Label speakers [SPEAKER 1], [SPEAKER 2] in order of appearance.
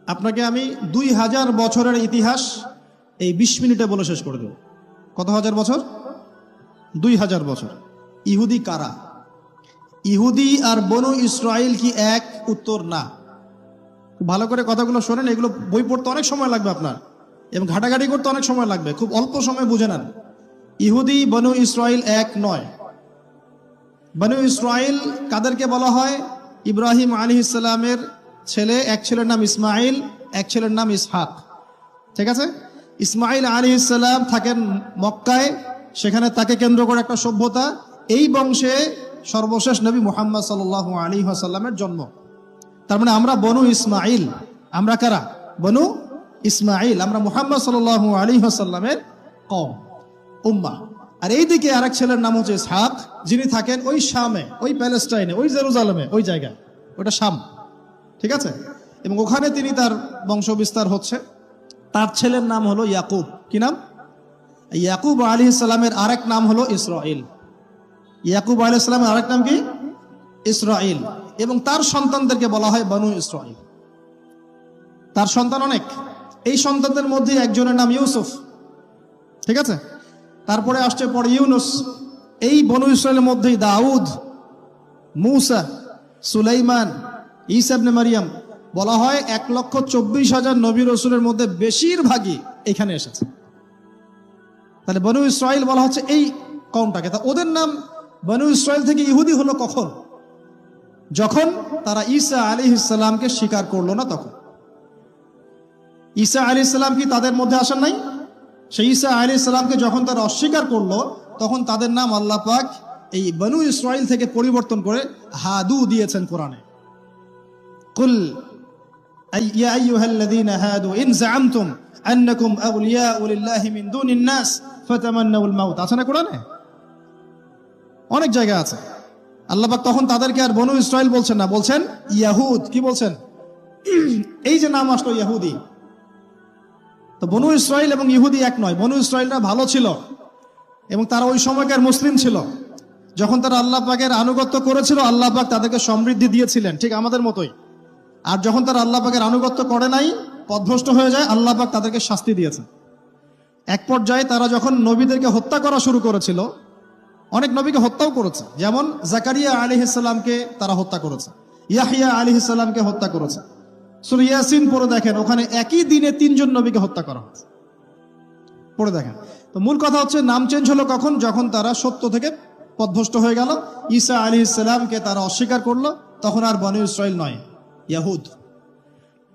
[SPEAKER 1] আপনাকে আমি 2000 বছরের ইতিহাস এই 20 মিনিটে বলে শেষ করে দেব। কত হাজার বছর? 2000 বছর। ইহুদি কারা? ইহুদি আর বনু ইসরাইল কি এক? উত্তর না। খুব ভালো করে কথাগুলো শোনেন, এগুলো বই পড়তে অনেক সময় লাগবে আপনার, এবং ঘাটাঘাটি করতে অনেক সময় লাগবে, খুব অল্প সময় বুঝে নেন। ইহুদি বনু ইসরাইল এক নয়। বনু ইসরাইল কাদেরকে বলা হয়? ইব্রাহিম আলাইহিস সালামের ছেলে, এক ছেলের নাম ইসমাইল, এক ছেলের নাম ইসহাক। ঠিক আছে? ইসমাইল আলাইহিস সালাম থাকেন মক্কায়, সেখানে তাকে কেন্দ্র করে একটা সভ্যতা। এই বংশে সর্বশেষ নবী মুহাম্মদ সাল্লাল্লাহু আলাইহি ওয়াসাল্লামের জন্ম। তার মানে আমরা বনু ইসমাইল। আমরা কারা? বনু ইসমাইল। আমরা মুহাম্মদ সাল্লাল্লাহু আলাইহি ওয়াসাল্লামের কওম, উম্মাহ। আর এইদিকে আরেক ছেলের নাম হচ্ছে ইসহাক, যিনি থাকেন ওই শামে, ওই প্যালেস্টাইনে, ওই জেরুজালেমে, ওই জায়গায়, ওটা শাম। ঠিক আছে? এবং ওখানে তিনি তার বংশ বিস্তার হচ্ছে। তার ছেলের নাম হলো ইয়াকুব। কি নাম? ইয়াকুব আলাইহিস সালামের আরেক নাম হলো ইসরাইল। ইয়াকুব আলাইহিস সালামের আরেক নাম কি? ইসরাইল। এবং তার সন্তানদেরকে বলা হয় বনু ইসরাইল। তার সন্তান অনেক। এই সন্তানদের মধ্যে একজনের নাম ইউসুফ। ঠিক আছে? তারপরে আসছে পরে ইউনুস। এই বনু ইসরাইলের মধ্যেই দাউদ, মূসা, সুলাইমান, ঈসা ইবনে মারিয়াম। বলা হয় 1,24,000 নবী রাসূলের মধ্যে বেশিরভাগই এখানে এসেছে। তাহলে বনু ইসরাইল বলা হচ্ছে এই কওমটাকে। তা ওদের নাম বনু ইসরাইল থেকে ইহুদি হলো কখন? যখন তারা ঈসা আলাইহিস সালামকে স্বীকার করলো না তখন। ঈসা আলাইহিস সালাম কি তাদের মধ্যে আসেন নাই? সেই ঈসা আলাইহিস সালামকে যখন তারা অস্বীকার করলো, তখন তাদের নাম আল্লাহ পাক এই বনু ইসরাইল থেকে পরিবর্তন করে হাদু দিয়েছেন কোরআনে। কুল ইয়া আইয়ুহাল্লাযীনা হাদু ইন যাআমতুম আন্নাকুম আউলিয়াউ লিল্লাহি মিন দুনিন নাস ফাতামান্নাউল মাউত। আছে না কোরআনে? অনেক জায়গা আছে। আল্লাহ পাক তখন তাদেরকে আর বনু ইসরাইল বলছেন না, বলছেন ইয়াহুদ। কি বলছেন? এই যে নাম আসলো ইহুদি। তো বনু ইসরাইল এবং ইহুদি এক নয়। বনু ইসরাইলরা ভালো ছিল এবং তারা ওই সময়কার মুসলিম ছিল। যখন তারা আল্লাহ পাকের আনুগত্য করেছিল, আল্লাহ পাক তাদেরকে সমৃদ্ধি দিয়েছিলেন, ঠিক আমাদের মতোই। আর যখন তারা আল্লাহ পাকের আনুগত্য করে নাই, পথভ্রষ্ট হয়ে যায়, আল্লাহ পাক তাদেরকে শাস্তি দিয়েছেন। এক পর্যায়ে তারা যখন নবীদেরকে হত্যা করা শুরু করেছিল, অনেক নবীকে হত্যাও করেছে। যেমন জাকারিয়া আলাইহিস সালামকে তারা হত্যা করেছে, ইয়াহইয়া আলাইহিস সালামকে হত্যা করেছে। সূরা ইয়াসিন পড়ে দেখেন, ওখানে একই দিনে 3 জন নবীকে হত্যা করা হয়েছে। পড়ে দেখেন। তো মূল কথা হচ্ছে নাম চেঞ্জ হলো কখন? যখন তারা সত্য থেকে পথভ্রষ্ট হয়ে গেল। ঈসা আলাইহিস সালামকে তারা অস্বীকার করলো, তখন আর বনু ইসরাইল নয়, ইয়াহুদ।